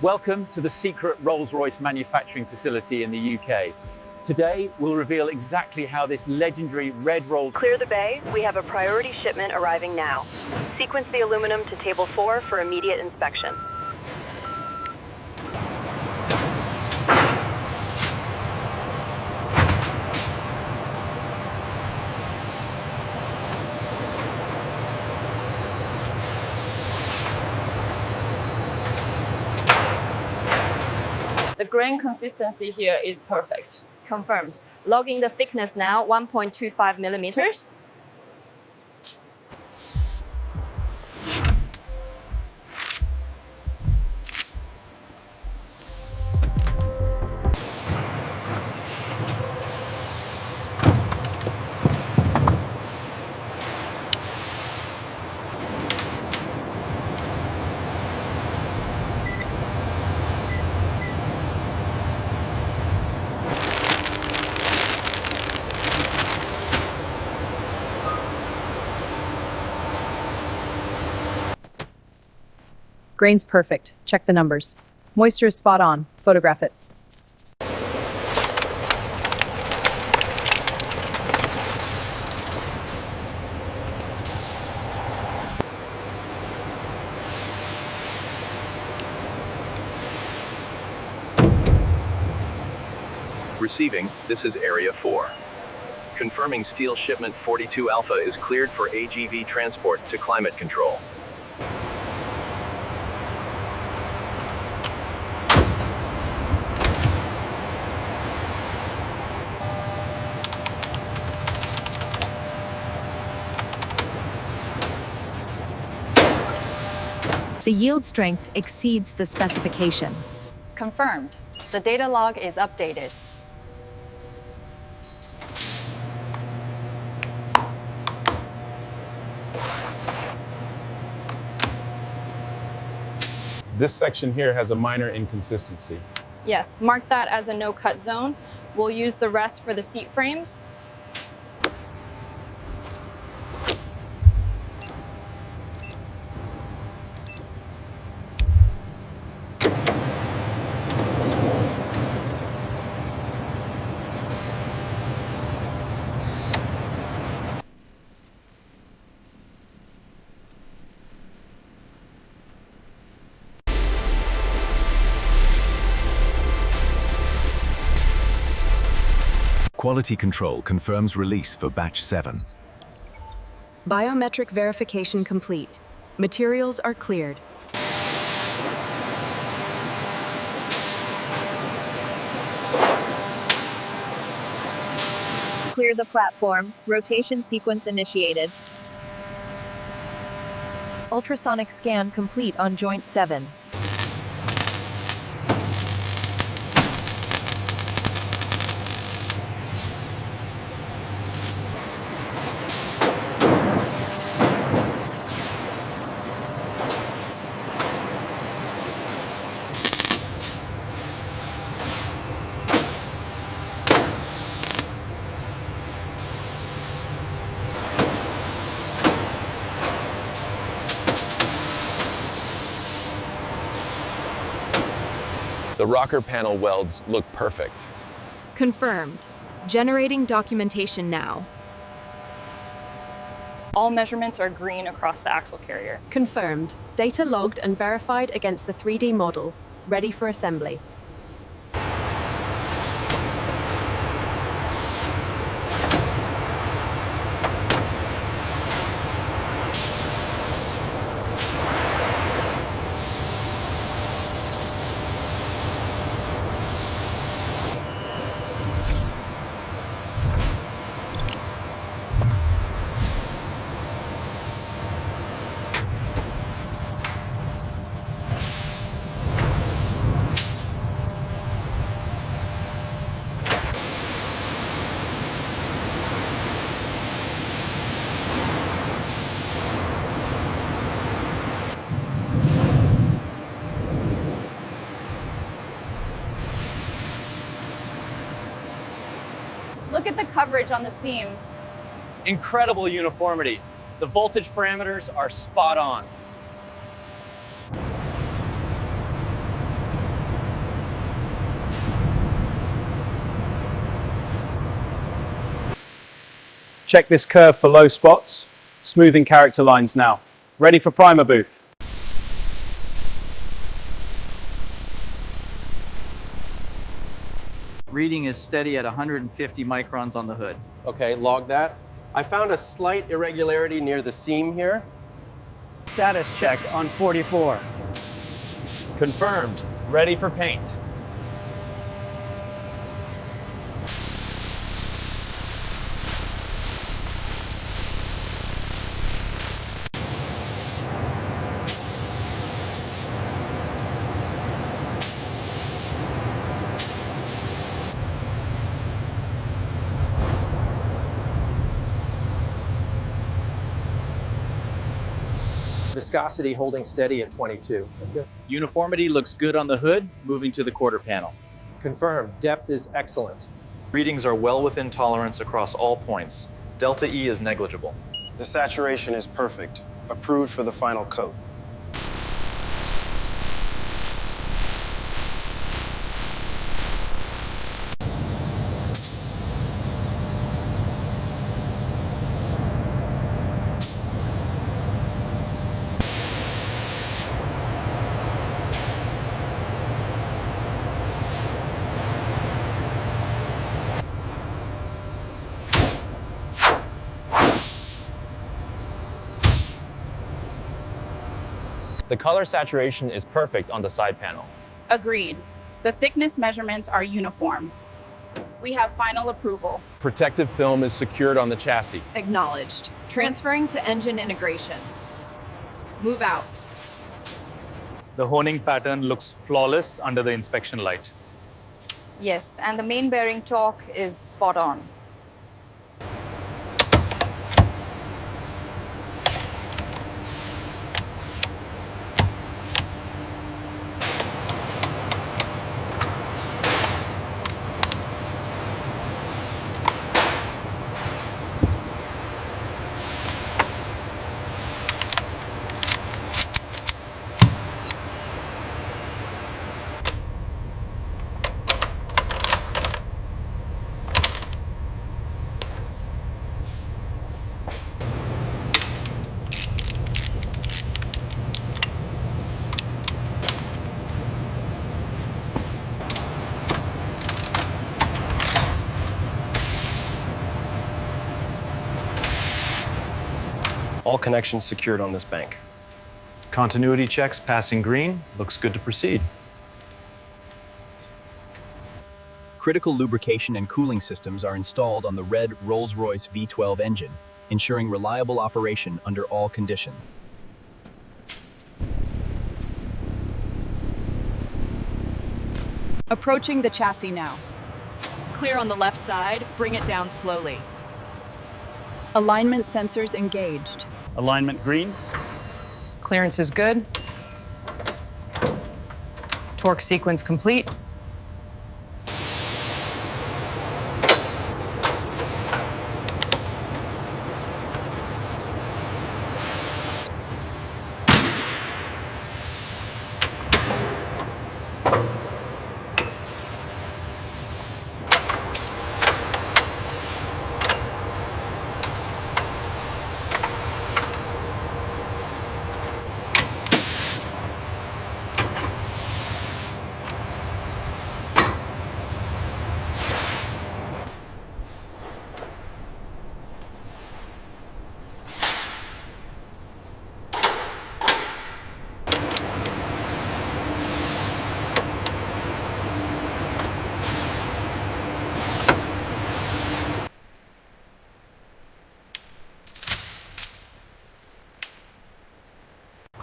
Welcome to the secret Rolls-Royce manufacturing facility in the UK. Today, we'll reveal exactly how this legendary red Rolls... Clear the bay. We have a priority shipment arriving now. Sequence the aluminum to table 4 for immediate inspection. The grain consistency here is perfect. Confirmed. Logging the thickness now, 1.25 millimeters. Grain's perfect. Check the numbers. Moisture is spot on. Photograph it. Receiving, this is Area 4. Confirming steel shipment 42 Alpha is cleared for AGV transport to climate control. The yield strength exceeds the specification. Confirmed. The data log is updated. This section here has a minor inconsistency. Yes, mark that as a no-cut zone. We'll use the rest for the seat frames. Quality control confirms release for batch 7. Biometric verification complete. Materials are cleared. Clear the platform. Rotation sequence initiated. Ultrasonic scan complete on joint 7. The rocker panel welds look perfect. Confirmed. Generating documentation now. All measurements are green across the axle carrier. Confirmed. Data logged and verified against the 3D model. Ready for assembly. Look at the coverage on the seams. Incredible uniformity. The voltage parameters are spot on. Check this curve for low spots. Smoothing character lines now. Ready for primer booth. Reading is steady at 150 microns on the hood. Okay, log that. I found a slight irregularity near the seam here. Status check on 44. Confirmed. Ready for paint. Viscosity holding steady at 22. Uniformity looks good on the hood, moving to the quarter panel. Confirmed. Depth is excellent. Readings are well within tolerance across all points. Delta E is negligible. The saturation is perfect. Approved for the final coat. The color saturation is perfect on the side panel. Agreed. The thickness measurements are uniform. We have final approval. Protective film is secured on the chassis. Acknowledged. Transferring to engine integration. Move out. The honing pattern looks flawless under the inspection light. Yes, and the main bearing torque is spot on. All connections secured on this bank. Continuity checks passing green. Looks good to proceed. Critical lubrication and cooling systems are installed on the red Rolls-Royce V12 engine, ensuring reliable operation under all conditions. Approaching the chassis now. Clear on the left side. Bring it down slowly. Alignment sensors engaged. Alignment green. Clearance is good. Torque sequence complete.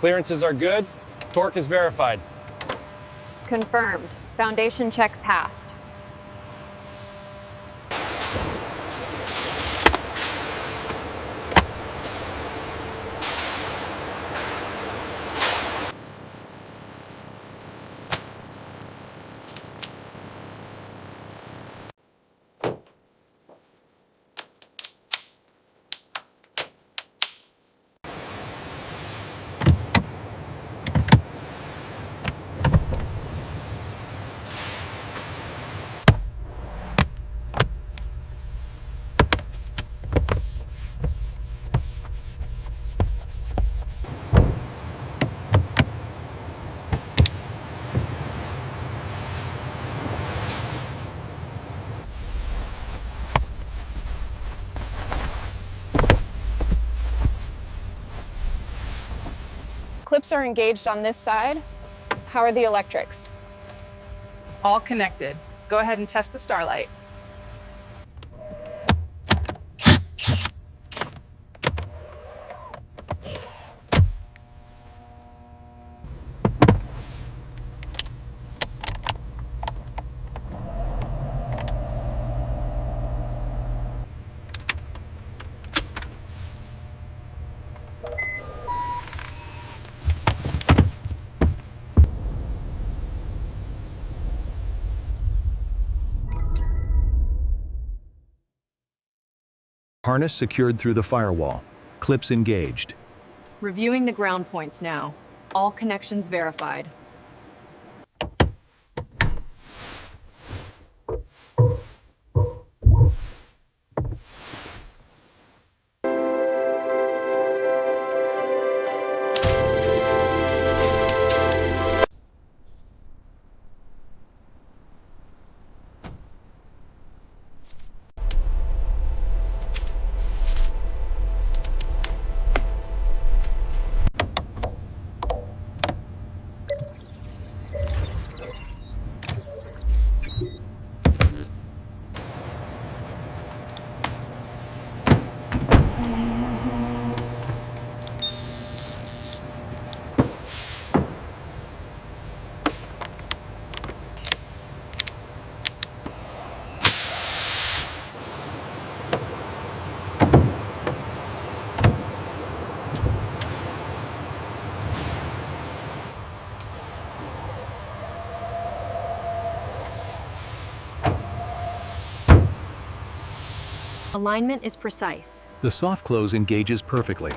Clearances are good. Torque is verified. Confirmed. Foundation check passed. Clips are engaged on this side. How are the electrics? All connected. Go ahead and test the starlight. Harness secured through the firewall. Clips engaged. Reviewing the ground points now. All connections verified. Alignment is precise. The soft close engages perfectly.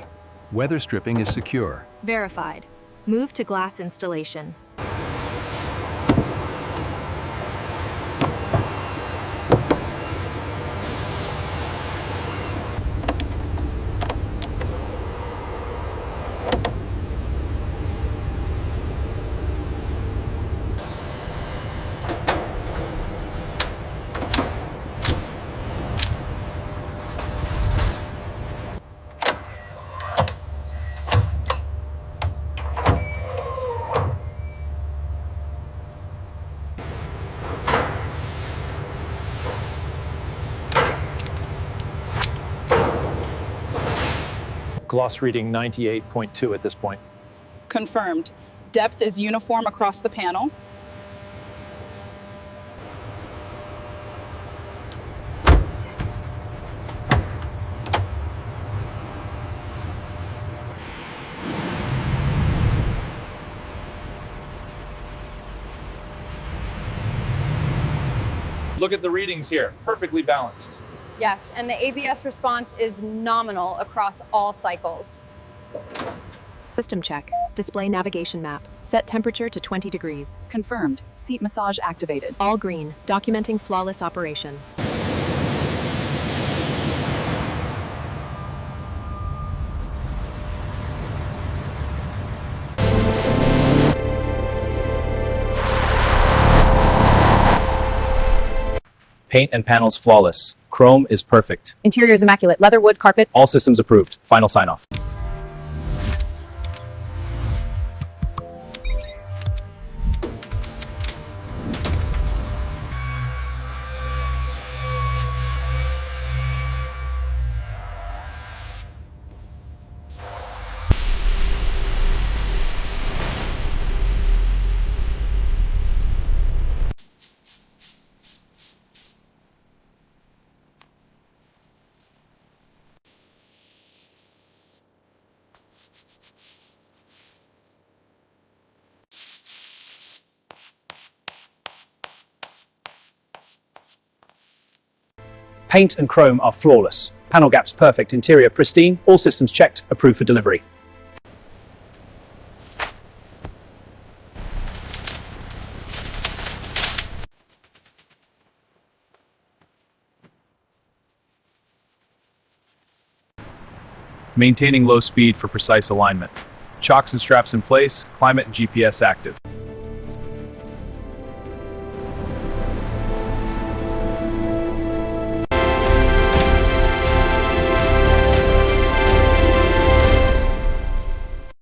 Weather stripping is secure. Verified. Move to glass installation. Gloss reading 98.2 at this point. Confirmed. Depth is uniform across the panel. Look at the readings here, perfectly balanced. Yes, and the ABS response is nominal across all cycles. System check. Display navigation map. Set temperature to 20 degrees. Confirmed. Seat massage activated. All green. Documenting flawless operation. Paint and panels flawless. Chrome is perfect. Interior is immaculate. Leather, wood, carpet. All systems approved. Final sign-off. Paint and chrome are flawless. Panel gaps perfect. Interior pristine. All systems checked. Approved for delivery. Maintaining low speed for precise alignment. Chocks and straps in place. Climate and GPS active.